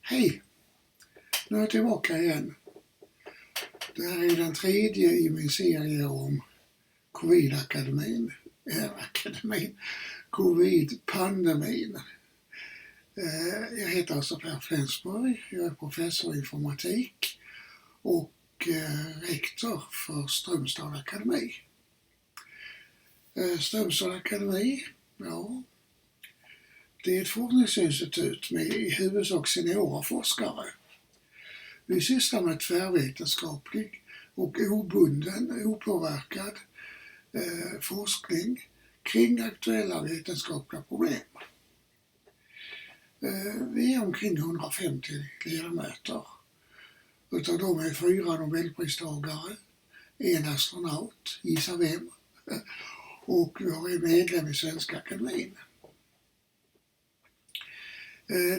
Hej! Nu är jag tillbaka igen. Det här är den tredje i min serie om Covid-akademin. Covid-pandemin. Jag heter alltså Per Flensborg. Jag är professor i informatik och rektor för Strömstad akademi. Strömstad akademi, ja, det är ett forskningsinstitut med i huvudsak seniora forskare. Vi sysslar med tvärvetenskaplig och obunden, opåverkad forskning kring aktuella vetenskapliga problem. Vi är omkring 150 ledamöter. Utav dem är 4 Nobelpristagare, en astronaut, gissa vem, och jag är medlem i Svenska akademin.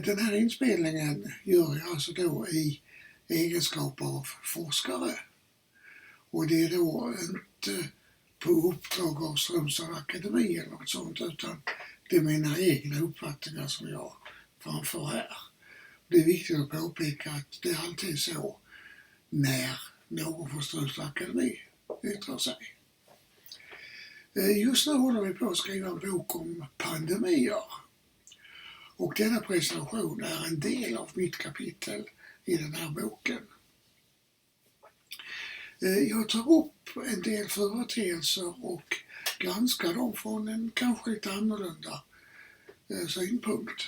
Den här inspelningen gör jag alltså då i egenskap av forskare. Och det är då inte på uppdrag av Strömstad akademi eller något sånt, utan det är mina egna uppfattningar som jag framför här. Det är viktigt att påpeka att det är alltid så när någon från Strömstad akademi yttrar sig. Just nu håller vi på att skriva en bok om pandemier. Och denna presentation är en del av mitt kapitel i den här boken. Jag tar upp en del företeelser och granskar dem från en kanske lite annorlunda synpunkt.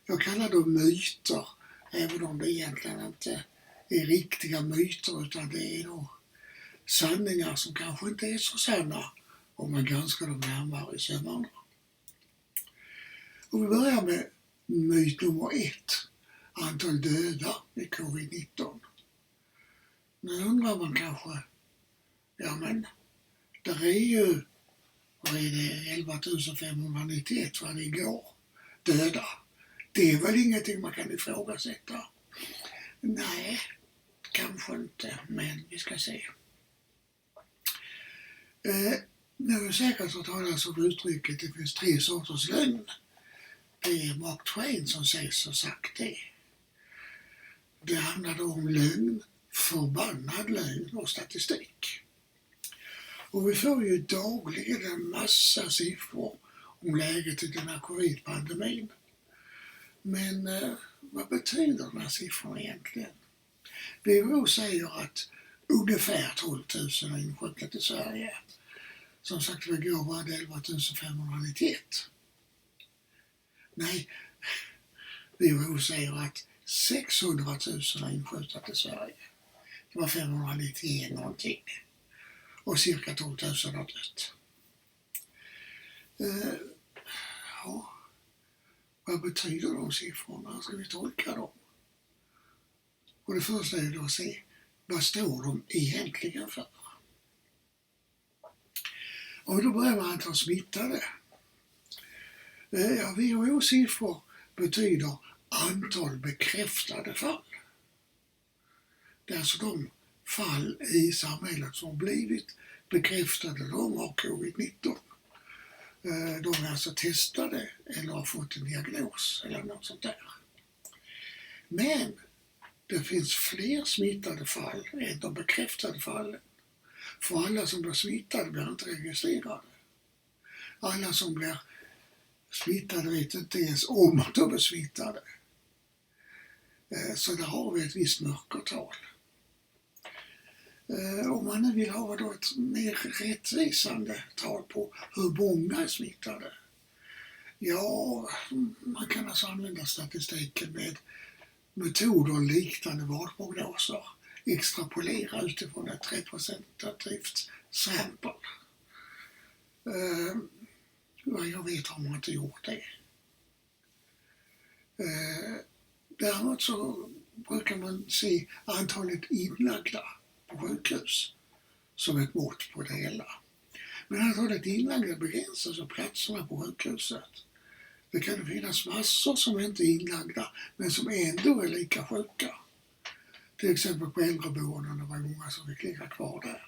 Jag kallar dem myter, även om det egentligen inte är riktiga myter, utan det är då sanningar som kanske inte är så sanna om man granskar dem närmare i sömmarna. Och vi börjar med myt nummer 1. Antal döda i covid-19. Nu undrar man kanske, ja men, där är ju, vad är det, 11 591 var det igår, döda. Det är väl ingenting man kan ifrågasätta? Nej, kanske inte, men vi ska se. Nu är säkert så talas om uttrycket det finns 3 sorters lögn. Det är Mark Twain som sägs ha sagt det. Det handlar då om lögn, förbannad lögn och statistik. Och vi får ju dagligen en massa siffror om läget i den här covid-pandemin. Men vad betyder de här siffrorna egentligen? WHO säger att ungefär 12 000 har insjuknat i Sverige. Som sagt, igår var det 11 591. Nej, WHO säger att 600 000 har insjuknat i Sverige. Det var 591 någonting. Och cirka 12 000 har dött. Ja, vad betyder de siffrorna? Ska vi tolka dem? Och det första är då att se, vad står de egentligen för? Och då börjar man antal smittade. Ja, WHO-siffror betyder antal bekräftade fall. Det är alltså de fall i samhället som blivit bekräftade, de har covid-19. De är alltså testade eller har fått en diagnos eller något sånt där. Men det finns fler smittade fall än de bekräftade fallen. För alla som blir smittade blir inte registrerade. Alla som blir smittade vet inte ens om att de är smittade. Så där har vi ett visst mörkertal. Om man nu vill ha då ett mer rättvisande tal på hur många är smittade. Ja, man kan alltså använda statistiken med metoder liknande vårdprognoser. Extrapolera utifrån ett representativt sample. Vad jag vet har man inte gjort det. Däremot så brukar man se antalet inlagda på sjukhus som ett mått på det hela. Men antalet inlagda begränsas av platserna på sjukhuset. Det kan finnas massor som inte är inlagda men som ändå är lika sjuka. Till exempel på äldreboenden var det många som fick ligga kvar där.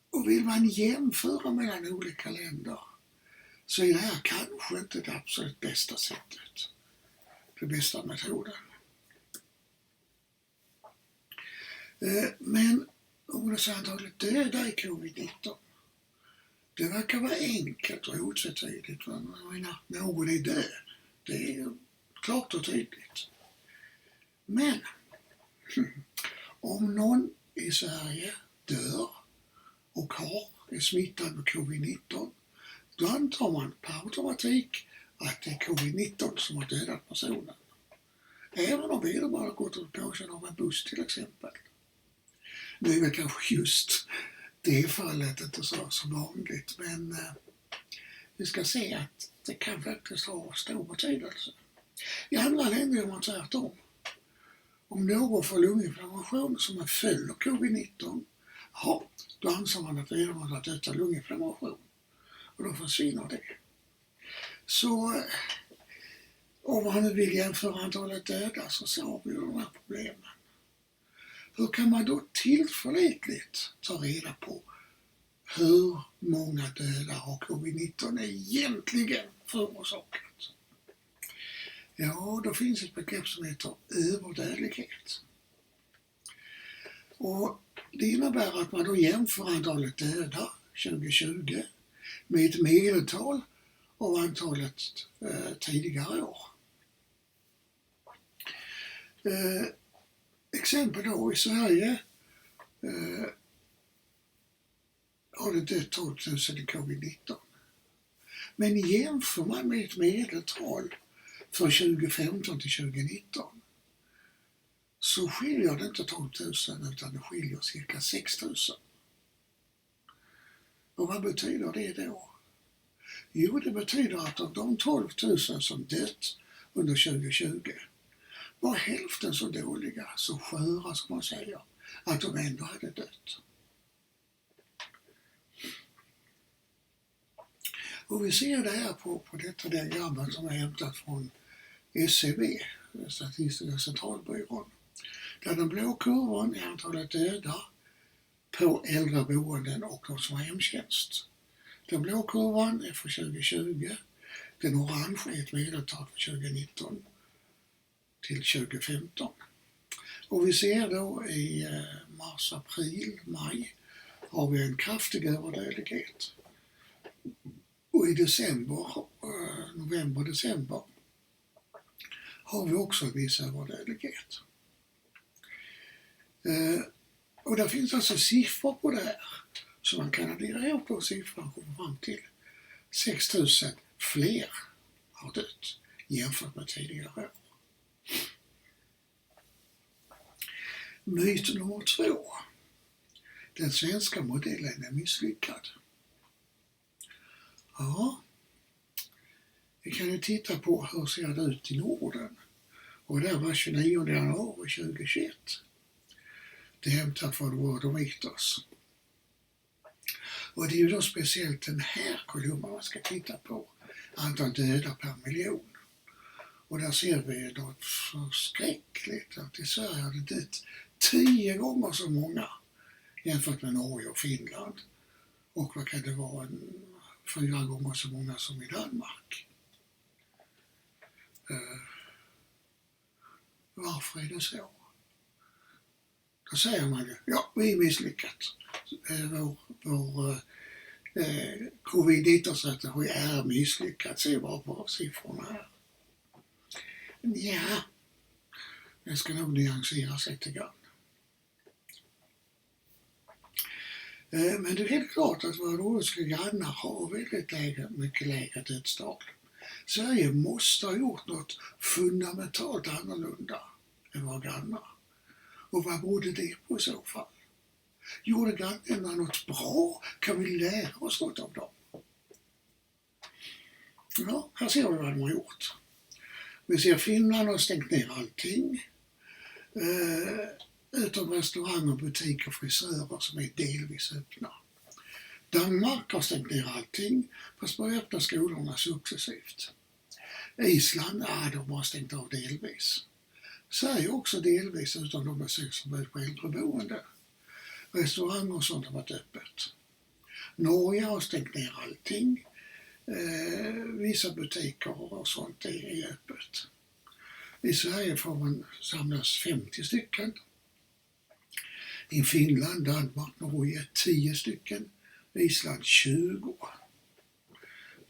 Och vill man jämföra mellan olika länder så är det här kanske inte det absolut bästa sättet. den bästa metoden. Men om det är antalet döda i covid-19, det verkar vara enkelt och otvetydigt. Någon är död, det är klart och tydligt. Men om någon i Sverige dör och är smittad med covid-19, då antar man per automatik att det är covid-19 som har dödat personen. Även om vederbörande har gått och påkörd av en buss till exempel. Det är väl kanske just det fallet inte så vanligt, men vi ska se att det kan faktiskt ha stor betydelse. I andra länder gör man tvärtom. Om någon får lunginflammation som en följd av covid-19, då anser man att vederbörande har dött av lunginflammation. Och då försvinner det. Så om man nu vill jämföra antalet döda så har vi de här problemen. Hur kan man då tillförlitligt ta reda på hur många döda har covid-19 egentligen förorsakat? Ja, då finns ett begrepp som heter överdödlighet. Och det innebär att man då jämför antalet döda 2020 med ett medeltal av antalet tidigare år. Exempel då, i Sverige har det dött 12 000 i covid-19. Men jämför man med ett medeltal för 2015 till 2019 så skiljer det inte 12 000 utan det skiljer cirka 6 000. Och vad betyder det då? Jo, det betyder att av de 12 000 som dött under 2020 var hälften så dåliga, så sköra som man säger, att de ändå hade dött. Och vi ser det här på detta diagrammet som är hämtat från SCB, Statistiska centralbyrån. Där den blå kurvan är antalet döda på äldreboenden och de som har hemtjänst. Den blå kurvan är för 2020, den orange är ett medeltal för 2019 till 2015. Och vi ser då i mars, april, maj har vi en kraftig överdödlighet. Och i december, november, december har vi också en viss överdödlighet. Och där finns alltså siffror på det här. Så man kan addera ihop på siffran och komma fram till 6 000 fler har dött jämfört med tidigare år. Myt nummer 2. Den svenska modellen är misslyckad. Ja, vi kan ju titta på hur ser det ut i Norden. Och det var 29 januari 2021. Det är hämtat från World of Ethos. Och det är ju då speciellt den här kolumnen man ska titta på. Antal döda per miljon. Och där ser vi något förskräckligt att i Sverige har det dött 10 gånger så många jämfört med Norge och Finland. Och vad kan det vara, 4 gånger så många som i Danmark. Varför är det så? Då säger man ju, ja, vi är misslyckat. Vår covid-19-strategi är misslyckad. Se bara på siffrorna här. Ja, det ska nog nyanseras lite grann. Men det är helt klart att våra nordiska grannar har väldigt mycket lägre dödstal. Sverige måste ha gjort något fundamentalt annorlunda än våra grannar. Och vad berodde det på i så fall? Gjorde grannarna något bra? Kan vi lära oss något av dem? Ja, här ser vi vad de har gjort. Vi ser Finland har stängt ner allting. Utom restauranger, butiker och frisörer som är delvis öppna. Danmark har stängt ner allting fast börjar öppna skolorna successivt. Island, de har stängt av delvis. Sverige också delvis utan de besöksförbud på äldreboende. Restauranger och sånt har varit öppet. Norge har stängt ner allting. Vissa butiker och sånt är öppet. I Sverige får man samlas 50 stycken. I Finland, Danmark, Norge 10 stycken. Island 20.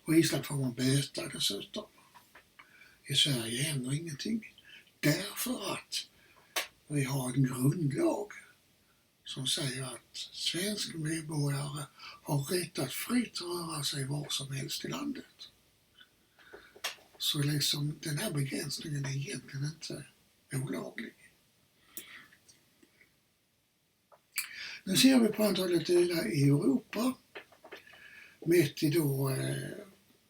Och Island får man böta dessutom. I Sverige händer ingenting. Därför att vi har en grundlag som säger att svenska medborgare har rätt att fritt röra sig var som helst i landet. Så liksom den här begränsningen är egentligen inte olaglig. Nu ser vi på antalet döda i Europa mätt i då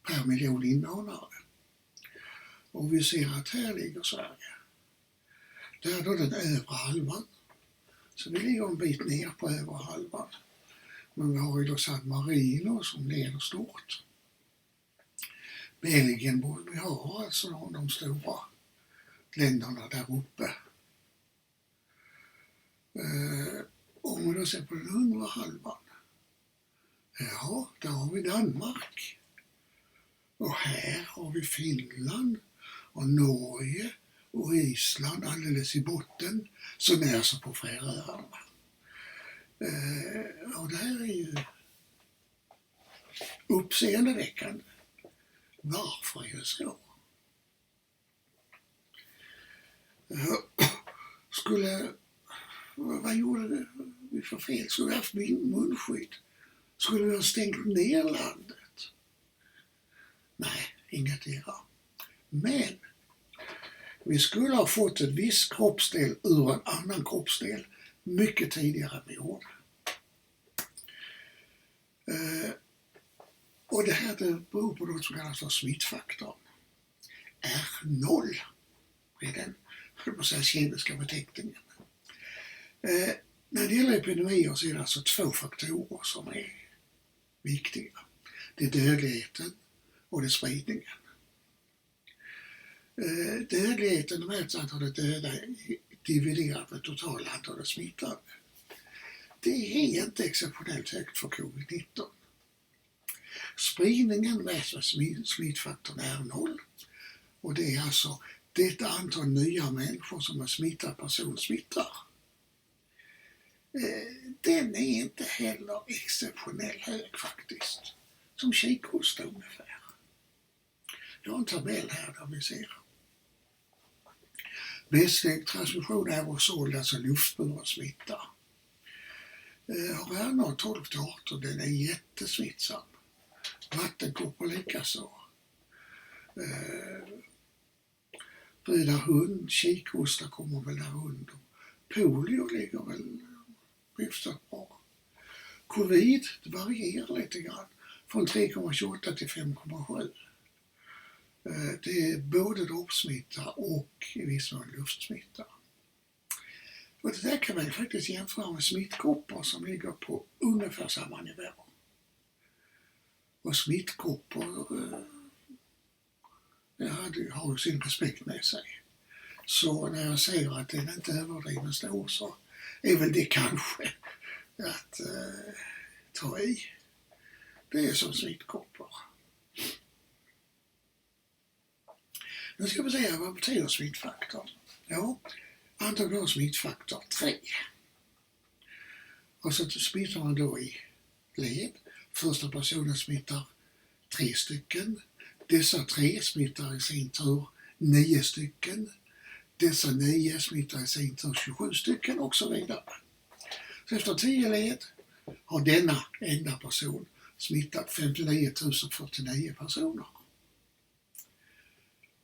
per miljon invånare. Och vi ser att här ligger Sverige. Där är då den övre halvan. Så vi ligger en bit ner på övre halvan. Men vi har ju då San Marino som leder stort. Belgien borde vi ha, alltså de stora länderna där uppe. Om vi då ser på den undre halvan. Ja, där har vi Danmark. Och här har vi Finland och Norge och Island alldeles i botten, så när så på Färöarna. Och det här är ju uppseendeväckande. Varför är det så? Vad gjorde vi för fel? Skulle vi haft munskydd? Skulle vi ha stängt ner landet? Nej, ingetdera. Men vi skulle ha fått en viss kroppsdel ur en annan kroppsdel mycket tidigare än vi gjorde. Och det här beror på något som kallas för smittfaktorn. R0 är den, kemiska beteckningen. När det gäller epidemier så är det alltså 2 faktorer som är viktiga. Det är dödligheten och det är spridningen. Dödligheten mäts antalet döda dividerat med totala antalet smittade. Det är inte exceptionellt högt för covid-19. Spridningen mäts med smittfaktorn R0 och det är alltså det antal nya människor som en smittad person smittar. Den är inte heller exceptionellt hög faktiskt, som kikhosta ungefär. Jag har en tabell här där vi ser. Västlig transmission är aerosol, alltså luftburen smitta. Har R0 12-18, den är jättesmittsam. Vattenkoppor likaså. Röda hund, kikhosta kommer väl där under. Polio ligger väl hyfsat bra. Covid, det varierar lite grann. Från 3,28 till 5,7. Det är både droppsmitta och i viss mån luftsmitta. Och det där kan man faktiskt jämföra med smittkoppor som ligger på ungefär samma nivå. Och smittkoppor har ju sin respekt med sig. Så när jag säger att den inte överdriven stor så är väl det kanske att ta i. Det är som smittkoppor. Nu ska vi säga vad betyder smittfaktor. Ja, antagligen då smittfaktor 3. Och så smittar man då i led. Första personen smittar 3 stycken. Dessa 3 smittar i sin tur 9 stycken. Dessa 9 smittar i sin tur 27 stycken och så vidare. Så efter 10 led har denna enda person smittat 59 049 personer.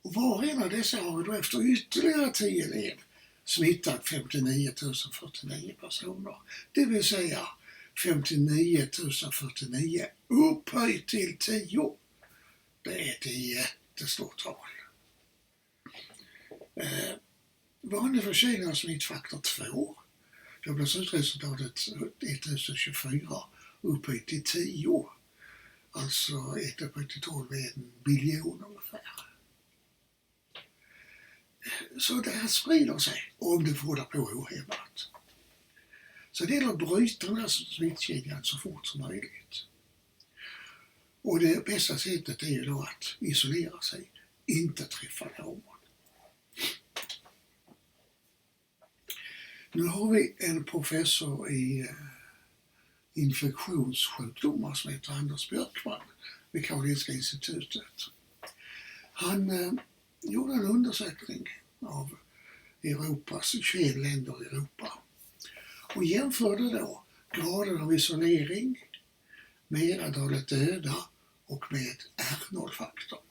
Och var och en av dessa har då efter ytterligare 10 led smittat 59 049 personer. Det vill säga 59 049 upphöjt till 10. Det är ett jättestort tal. Vanlig förkylning av smittfaktor 2. Då blir slutresultatet 1024 upphöjt till 10. Alltså 1 upphöjt till 12 är 1 biljon ungefär. Så det här sprider sig om det får på ohämmat. Så det gäller att bryta den här smittkedjan så fort som möjligt. Och det bästa sättet är ju då att isolera sig, inte träffa någon. Nu har vi en professor i infektionssjukdomar som heter Anders Björkman vid Karolinska institutet. Han gjorde en undersökning av Europas 21 länder i Europa och jämförde då graden av isolering, medeltalet döda och med R0-faktorn.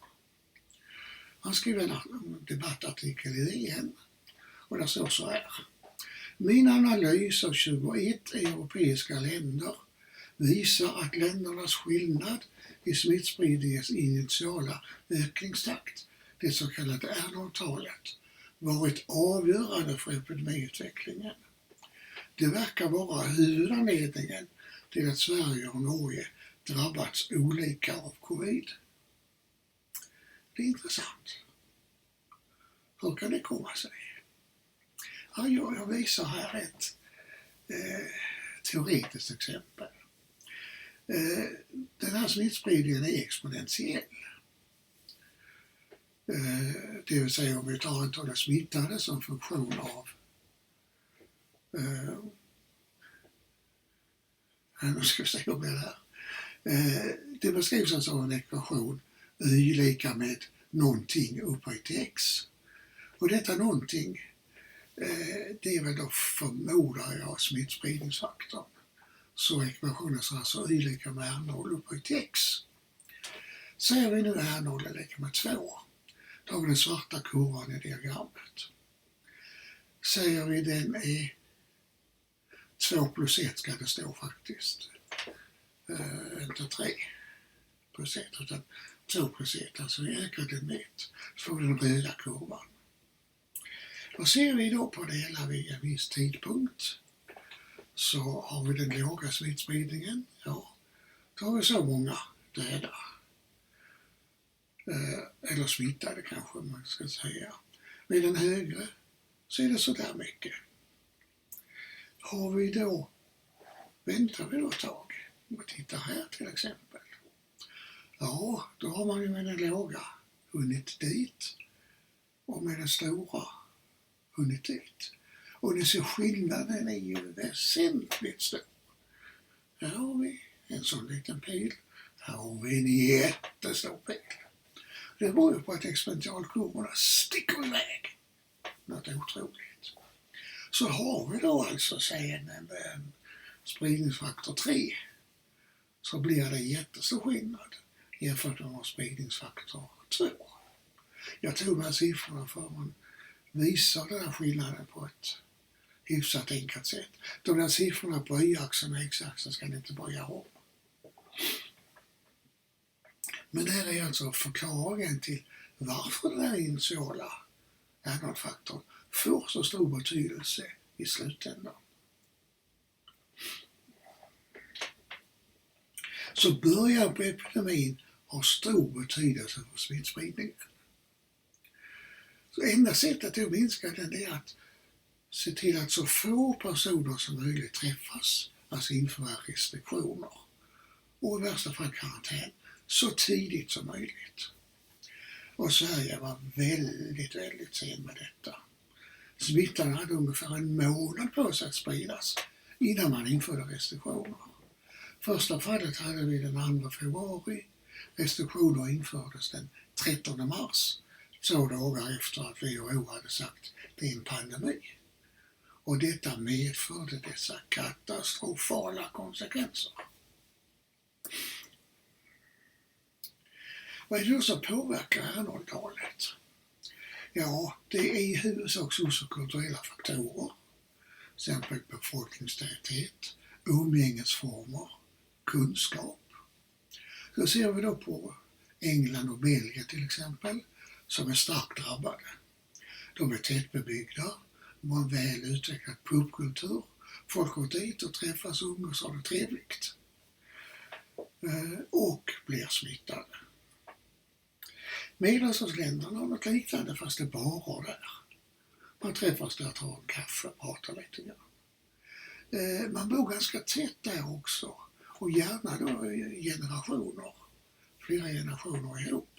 Han skrev en debattartikel i DN och där står så här. Min analys av 21 europeiska länder visar att ländernas skillnad i smittspridningens initiala ökningstakt, det så kallade R0-talet, varit avgörande för epidemiutvecklingen. Det verkar vara huvudanledningen till att Sverige och Norge drabbats olika av covid. Det är intressant. Hur kan det komma sig? Ja, jag visar här ett teoretiskt exempel. Den här smittspridningen är exponentiell. Det vill säga om vi tar antalet smittade som funktion av nu ska vi se om det här. Det beskrivs alltså av en ekvation y lika med någonting upphöjt till x. Och detta någonting det är väl då förmodar jag smittspridningsfaktorn. Så ekvationen är alltså y lika med R0 upphöjt till x. Säger vi nu R0 är lika med 2. Då har vi den svarta kurvan i diagrammet. Säger vi den är 2 plus 1 ska det stå faktiskt. Inte 3 plus 1 utan 2 plus 1. Alltså vi ökar den med 1. Så får vi den röda kurvan. Och ser vi då på det hela vid en viss tidpunkt så har vi den låga smittspridningen. Ja, då har vi så många döda. Eller smittade kanske man ska säga. Vid den högre så är det så där mycket. Väntar vi då ett tag och tittar här till exempel. Ja, då har man ju med den låga hunnit dit och med den stora hunnit dit. Och ni ser skillnaden är ju väsentligt stor. Här har vi en sån liten pil. Här har vi en jättestor pil. Det beror ju på att exponentialkurvorna sticker iväg. Något otroligt. Så har vi då alltså en spridningsfaktor 3 så blir det jättestor skillnad jämfört med spridningsfaktor 2. Jag tog de här siffrorna för man visar den här skillnaden på ett hyfsat enkelt sätt. De där siffrorna på y-axeln och x-axeln ska ni inte börja om. Men det här är alltså förklaringen till varför den här initiala R0-faktorn får så stor betydelse i slutändan. Så början på epidemin har stor betydelse för smittspridningen. Så enda sättet att minska den är att se till att så få personer som möjligt träffas, alltså införa restriktioner och i värsta fall karantän så tidigt som möjligt. Och Sverige var väldigt sen med detta. Smittan hade ungefär en månad på sig att spridas innan man införde restriktioner. Första fallet hade vi den 2 februari. Restriktioner infördes den 13 mars. 2 dagar efter att WHO hade sagt det är en pandemi. Och detta medförde dessa katastrofala konsekvenser. Vad är det som påverkar R0-talet? Ja, det är i huvudsak sociokulturella faktorer. Till exempel befolkningstäthet, umgängesformer, kunskap. Så ser vi då på England och Belgien till exempel som är starkt drabbade. De är tättbebyggda, de har en väl utvecklad pubkultur. Folk går dit och träffas och umgås och har det trevligt. Och blir smittade. Medelhavsländerna har något liknande fast det bara där. Man träffas där, tar en kaffe och pratar lite grann. Man bor ganska tätt där också och gärna då flera generationer ihop.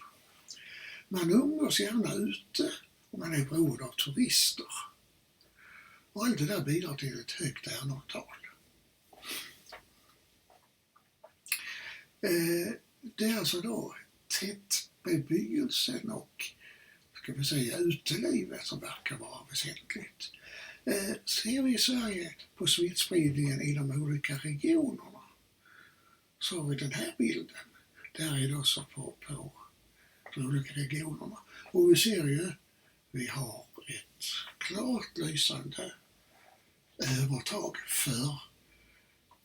Man umgås gärna ute och man är beroende av turister. Och allt det där bidrar till ett högt R0-tal. Det är alltså då tättbebyggelsen och utelivet som verkar vara väsentligt. Ser vi i Sverige på smittspridningen i de olika regionerna så har vi den här bilden. Där är det också på de olika regionerna. Och vi ser ju, vi har ett klart lysande övertag för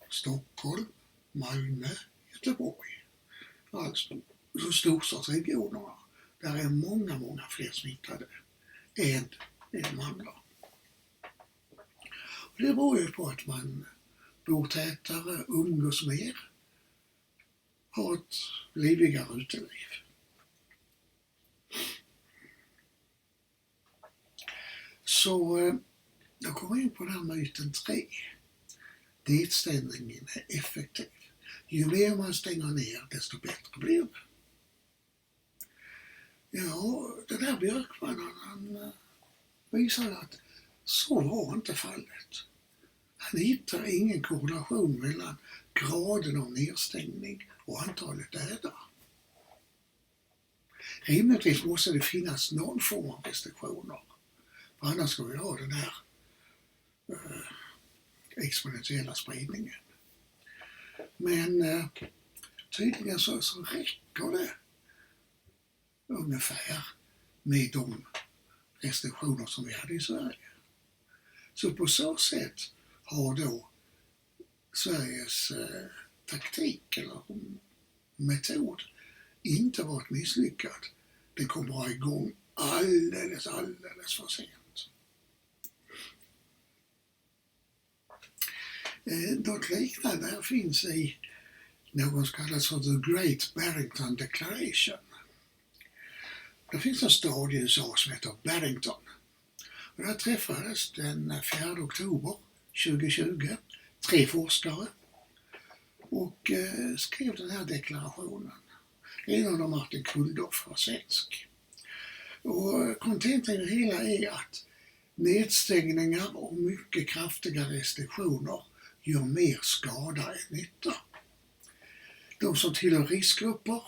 Stockholm, Malmö, Göteborg. Alltså storstadsregionerna. Där är många fler smittade än i de andra. Och det beror ju på att man bor tätare, umgås mer, har ett livligare uteliv. Så jag kommer in på den här myten 3. Nedstängningen är effektiv. Ju mer man stänger ner, desto bättre blir det. Ja, den här Björkman, han visar att så var inte fallet. Han hittar ingen korrelation mellan graden av nedstängning och antalet döda. Rimligtvis måste det finnas någon form av restriktioner. För annars ska vi ha den här exponentiella spridningen. Men tydligen så räcker det ungefär med de restriktioner som vi hade i Sverige. Så på så sätt har då Sveriges taktik eller metod inte varit misslyckad. Det kommer igång alldeles för sent. Något liknande finns i något som kallas för The Great Barrington Declaration. Det finns en stad i USA som heter Barrington. Och där träffades den 4 oktober 2020 3 forskare och skrev den här deklarationen. En av dem, Martin Kulldorff, var svensk. Och kontentan i det hela är att nedstängningar och mycket kraftiga restriktioner gör mer skada än nytta. De som tillhör riskgrupper,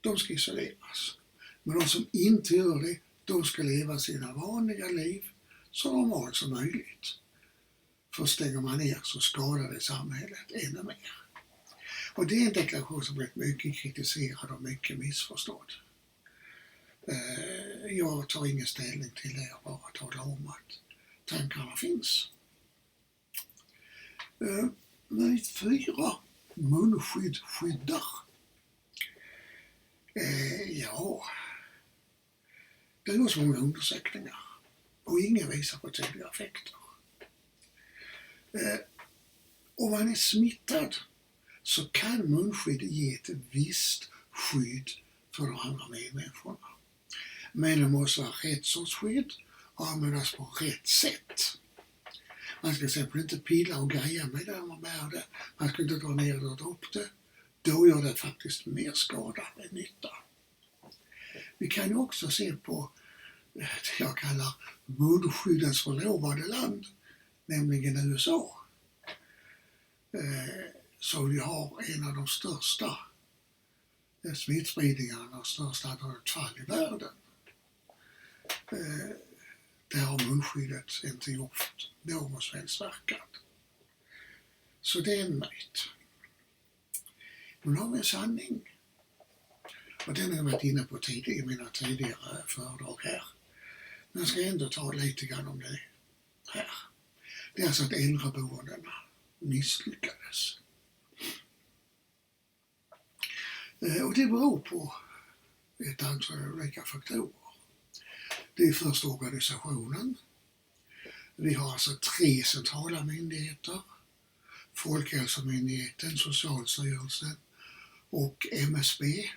de ska isoleras. Men de som inte gör det, de ska leva sina vanliga liv så normalt som möjligt. För stänger man ner så skadar det samhället ännu mer. Och det är en deklaration som blivit mycket kritiserad och mycket missförstådd. Jag tar ingen ställning till det, jag bara talar om att tankarna finns. Myt 4. Munskydd skyddar. Ja, det är så många undersökningar och ingen visar på tydliga effekter. Om man är smittad så kan munskydd ge ett visst skydd för de andra medmänniskorna. Men det måste vara rätt sorts skydd och användas på rätt sätt. Man ska till exempel inte pilla och greja med det när man bär det. Man ska inte dra ner det och dra upp det. Då gör det faktiskt mer skada än nytta. Vi kan ju också se på det jag kallar munskyddens förlovade land, nämligen USA. Så vi har en av de största smittspridningarna och största antalet fall i världen. Där har munskyddet inte gjort någon svensk verkan. Så det är en myt. Men har vi en sanning. Och den har jag varit inne på i mina tidigare föredrag här. Men jag ska ändå ta lite grann om det här. Det är alltså att äldreboendena misslyckades. Och det beror på ett antal olika faktorer. Det är först organisationen. Vi har alltså 3 centrala myndigheter. Folkhälsomyndigheten, Socialstyrelsen och MSB.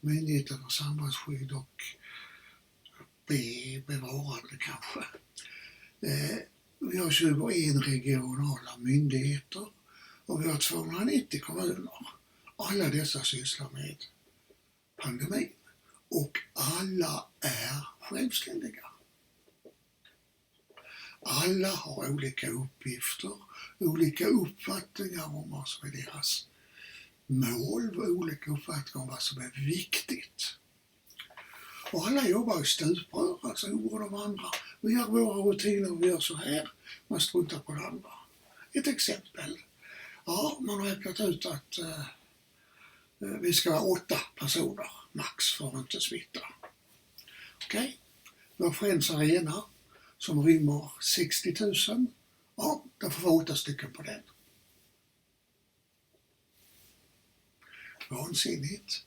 Myndigheten för samhällsskydd och bevarande kanske. Vi har 21 regionala myndigheter och vi har 290 kommuner. Alla dessa sysslar med pandemin och alla är självständiga. Alla har olika uppgifter, olika uppfattningar om vad som är deras mål, olika uppfattningar om vad som är viktigt. Och alla jobbar i stuprör, alltså ord om andra. Vi har våra rutiner, vi gör så här, man struntar på det andra. Ett exempel. Ja, man har räknat ut att vi ska vara 8 personer max för att inte smitta. Okej? Vi har Friends Arena som rymmer 60 000. Ja, då får vi 8 stycken på den. Vansinnigt.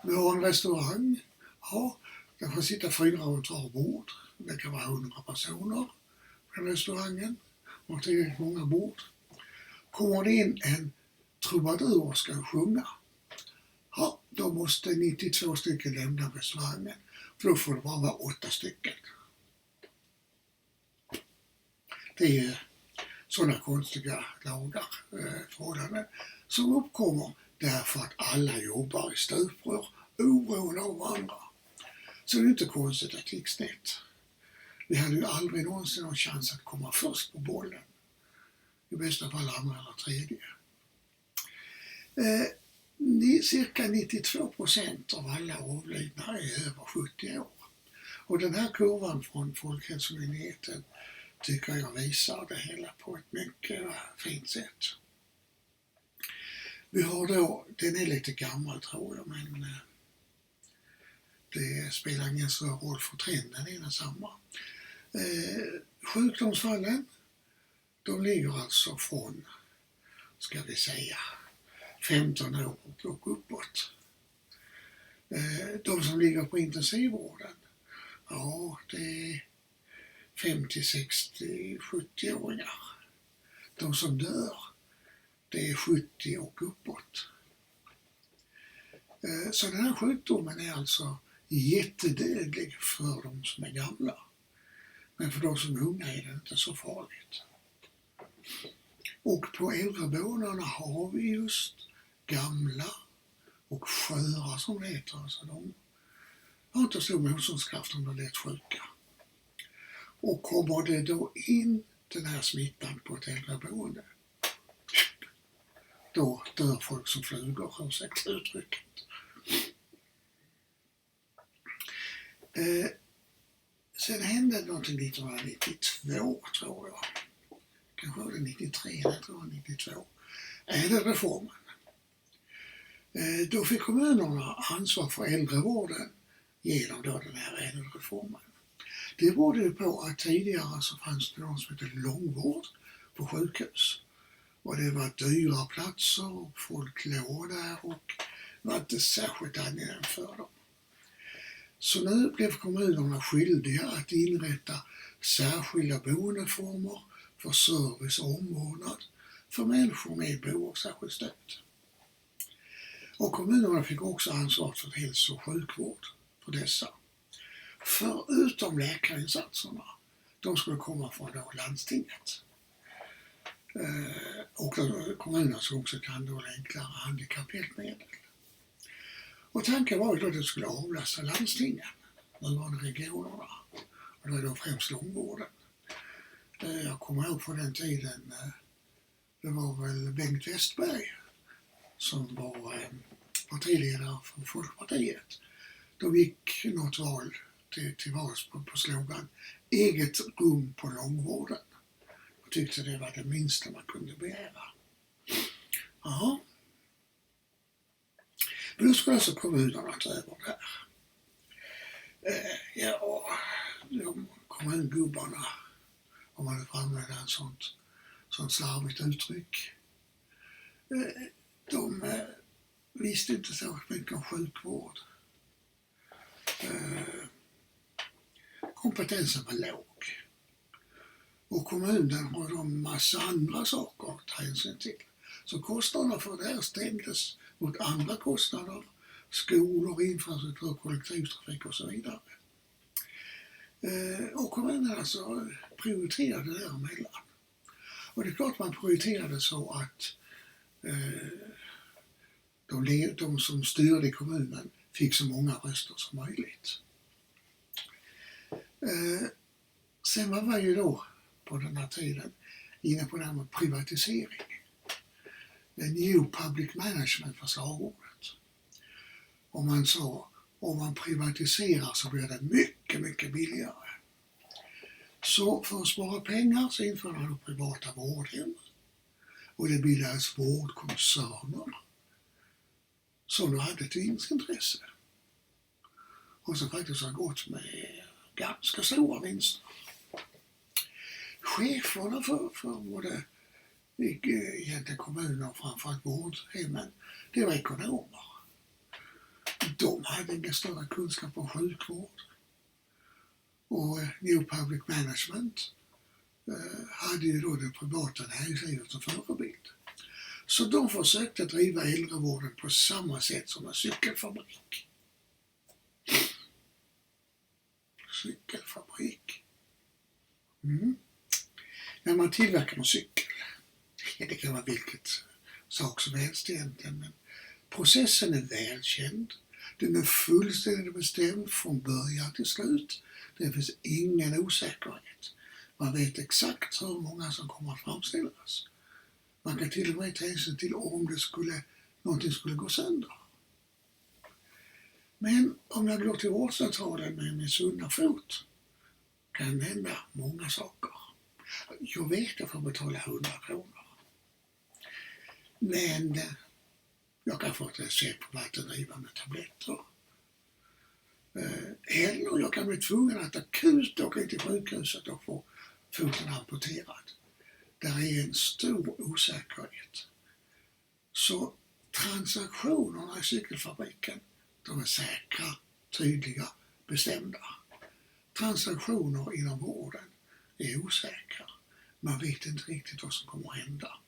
Vi har en restaurang. Ja, där får sitta 4 runt var bord. Det kan vara 100 personer på restaurangen. Och tillräckligt många bord. Kommer det in en trubadur och ska sjunga. Ja, då måste 92 stycken lämna restaurangen. För då får det bara vara 8 stycken. Det är sådana konstiga lagar, förhållanden som uppkommer därför att alla jobbar i stuprör oberoende av varandra. Så det är inte konstigt att det gick snett. Vi hade ju aldrig någonsin någon chans att komma först på bollen. I bästa fall andra eller tredje. Cirka 92% av alla avlidna är över 70 år. Och den här kurvan från Folkhälsomyndigheten tycker jag visar det hela på ett mycket fint sätt. Vi har då, den är lite gammal tror jag, men det spelar ingen så roll för trenden är densamma. Sjukdomsfallen, de ligger alltså från, ska vi säga, 15 år och uppåt. De som ligger på intensivvården, ja det är 50, 60, 70-åringar. De som dör, det är 70 och uppåt. Så den här sjukdomen är alltså jättedödlig för de som är gamla. Men för de som är unga är det inte så farligt. Och på äldreboendena har vi just gamla och sköra som det heter. Alltså de har inte stor motståndskraft om de är lätt sjuka. Och kommer det då in den här smittan på ett äldreboende, då dör folk som flugor, ursäkta uttrycket. Sen hände någonting 1992 tror jag. Kanske var det 93, jag tror 92. Ädelreformen. Då fick kommunerna ansvar för äldrevården genom då den här ädelreformen. Det berodde ju på att tidigare så fanns det något som heter långvård på sjukhus. Och det var dyra platser och folk låg där och det var inte särskilt angenämt för dem. Så nu blev kommunerna skyldiga att inrätta särskilda boendeformer för service och omvårdnad för människor med behov av särskilt stöd. Och kommunerna fick också ansvar för hälso- och sjukvård för dessa. Förutom läkarinsatserna, de skulle komma från då landstinget. Och kommunerna skulle också tillhandahålla enklare handikapphjälpmedel. Och tanken var ju då att det skulle avlasta landstingen, nuvarande regionerna. Och det var då främst långvården. Jag kommer ihåg på den tiden, det var väl Bengt Westerberg som var partiledare för Folkpartiet. Då gick något val till vals på slogan eget rum på långvården. Jag tyckte det var det minsta man kunde begära. Ja. Men då skulle alltså kommunerna ta över det här. Ja, de kommungubbarna, om man får använda en sånt slarvigt uttryck, de visste inte så mycket om sjukvård. Kompetensen var låg. Och kommunen har då en massa andra saker att ta hänsyn till. Så kostnaderna för det här ställdes mot andra kostnader, skolor, infrastruktur, kollektivtrafik och så vidare. Och kommunen alltså prioriterade det däremellan. Och det är klart man prioriterade så att de som styrde kommunen fick så många röster som möjligt. Sen var ju då på den här tiden inne på det här med privatisering. New Public Management var slagordet. Och man sa, om man privatiserar så blir det mycket, mycket billigare. Så för att spara pengar så införde man privata vårdhem. Och det bildades vårdkoncerner som då hade ett vinstintresse. Och så faktiskt har gått med ganska stora vinster. Cheferna för både egentligen kommuner och framförallt vårdhemmen, det var ekonomer. De hade ingen större kunskap om sjukvård. Och New Public Management hade ju då det privata näringslivet som förebild. Så de försökte driva äldrevården på samma sätt som en cykelfabrik. Cykelfabrik. När man tillverkar en cykel, det kan vara vilket sak som helst egentligen, men processen är välkänd. Den är fullständigt bestämd från början till slut. Det finns ingen osäkerhet. Man vet exakt hur många som kommer att framställas. Man kan till och med ta hänsyn till om någonting skulle gå sönder. Men om jag går till vårdcentralen med min sunda fot kan hända många saker. Jag vet att jag får betala 100 kronor. Men jag kan få ett recept på vattendrivande tabletter. Eller jag kan bli tvungen att akut åka till sjukhuset och få foten amputerad. Där är en stor osäkerhet. Så transaktionerna i cykelfabriken, de är säkra, tydliga, bestämda. Transaktioner inom vården är osäkra. Man vet inte riktigt vad som kommer att hända.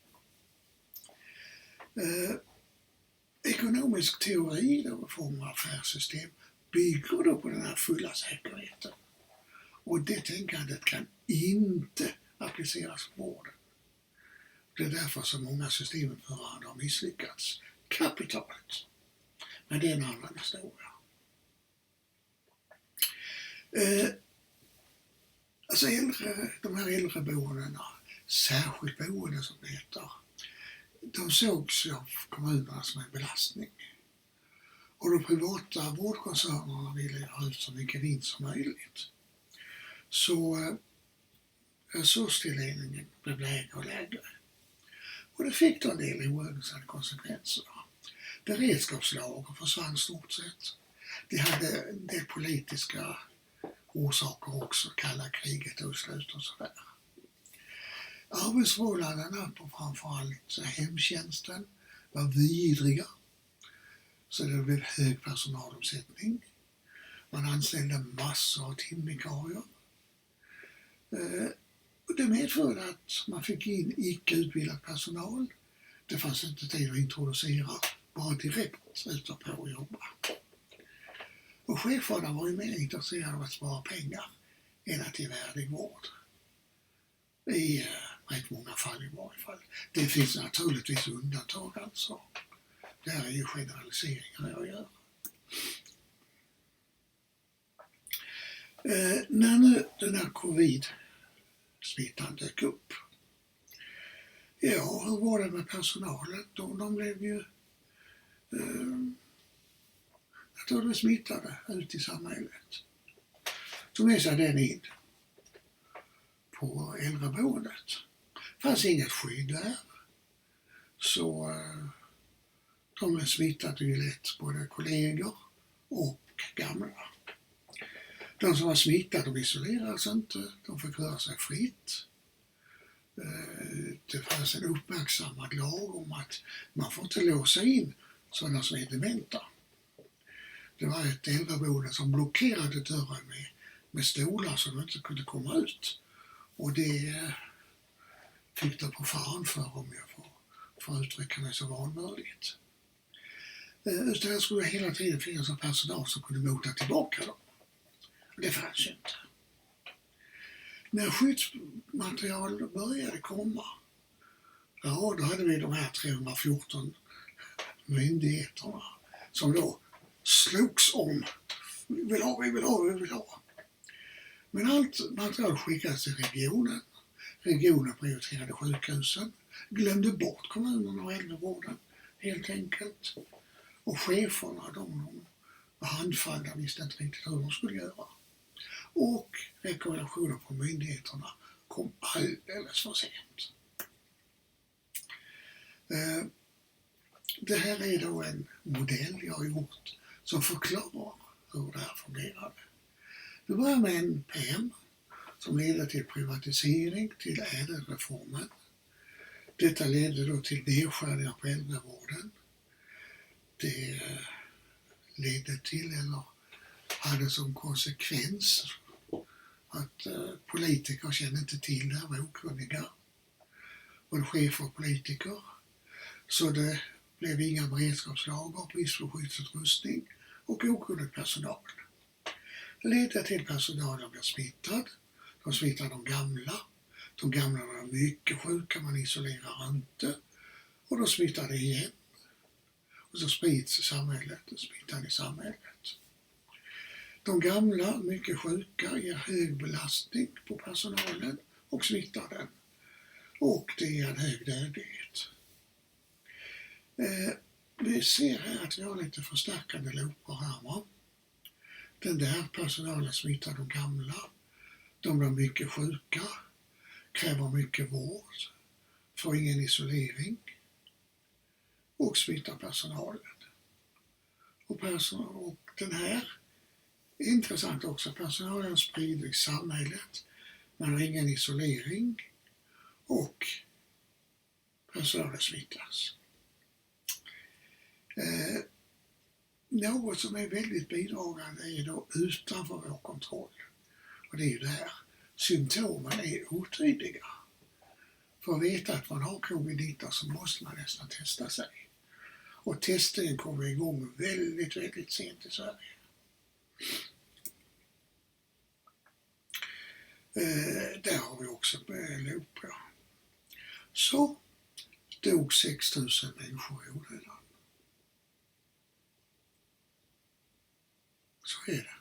Ekonomisk teori då, i form av affärssystem bygger då på den här fulla säkerheten. Och det tänkandet kan inte appliceras på vården. Det är därför så många systemförare har misslyckats kapitalt. Men det är en annan historia. Alltså de här äldreboendena, särskilt boende som det heter, de sågs av kommunerna som en belastning. Och de privata vårdkoncernerna ville ha ut så mycket vinst som möjligt. Så resurstilldelningen blev lägre och lägre. Och det fick då en del oönskade konsekvenser. Beredskapslager försvann stort sett. Det hade en del politiska orsaker också, kalla kriget tog slut och sådär. Arbetsförhållandena på framförallt hemtjänsten var vidriga. Så det blev hög personalomsättning. Man anställde massor av timvikarier. Det medförde att man fick in icke utbildad personal. Det fanns inte tid att introducera, bara direkt ut och på att jobba. Och cheferna var ju mer intresserade av att spara pengar än att ge värdig vård. I rätt många fall i varje fall. Det finns naturligtvis undantag alltså. Det här är ju generaliseringar jag gör. När nu den här covid-smittan dök upp. Ja, hur var det med personalen? De blev ju smittade ut i samhället. Så med sig den in på äldreboendet. Det fanns inget skydd där. Så de blev smittade ju lätt, både kollegor och gamla. De som var smittade, de isolerades inte, de fick röra sig fritt. Det fanns en uppmärksammad lag om att man får inte låsa in sådana som är dementa. Det var ett äldreboende som blockerade dörren med stolar så de inte kunde komma ut. Och det fick det på fan för, om jag får uttrycka mig så vanvördigt. Istället skulle det hela tiden finnas en personal som kunde mota tillbaka dem. Det fanns ju inte. När skyddsmaterial började komma, ja, då hade vi de här 314 myndigheterna som då slogs om. Vi vill ha. Men allt material skickades till regionen regionen prioriterade sjukhusen, glömde bort kommunerna och äldrevården helt enkelt. Och cheferna, de var handfallna, visste inte riktigt hur de skulle göra. Och rekommendationer på myndigheterna kom alldeles för sent. Det här är då en modell jag har gjort som förklarar hur det här fungerade. Det börjar med en PM som ledde till privatisering, till ädelreformen. Detta ledde då till nedskärningar på äldrevården. Det ledde till, eller hade som konsekvens, att politiker kände inte till det här, var okunniga. Både chefer och politiker. Så det blev inga beredskapslager, brist på skyddsutrustning och okunnig personal. Det ledde till personalen blev smittad. De smittade de gamla. De gamla var mycket sjuka, man isolerar inte. Och de smittade igen. Och så sprids i samhället och smittar i samhället. De gamla, mycket sjuka, ger hög belastning på personalen och smittar den. Och det ger en hög dödlighet. Vi ser här att vi har lite förstärkande loopar här. Va? Den där personalen smittar de gamla. De blir mycket sjuka, kräver mycket vård, får ingen isolering och smittar personalen. Och den här är intressant också. Personalen sprider i samhället, man har ingen isolering och personalen smittas. Något som är väldigt bidragande är då utanför vår kontroll. Och det är ju det här. Symptomen är otydliga. För att veta att man har covid-19 så måste man nästan testa sig. Och testningen kommer igång väldigt, väldigt sent i Sverige. Där har vi också loop. Ja. Så dog 6 000 människor i onödan. Så är det.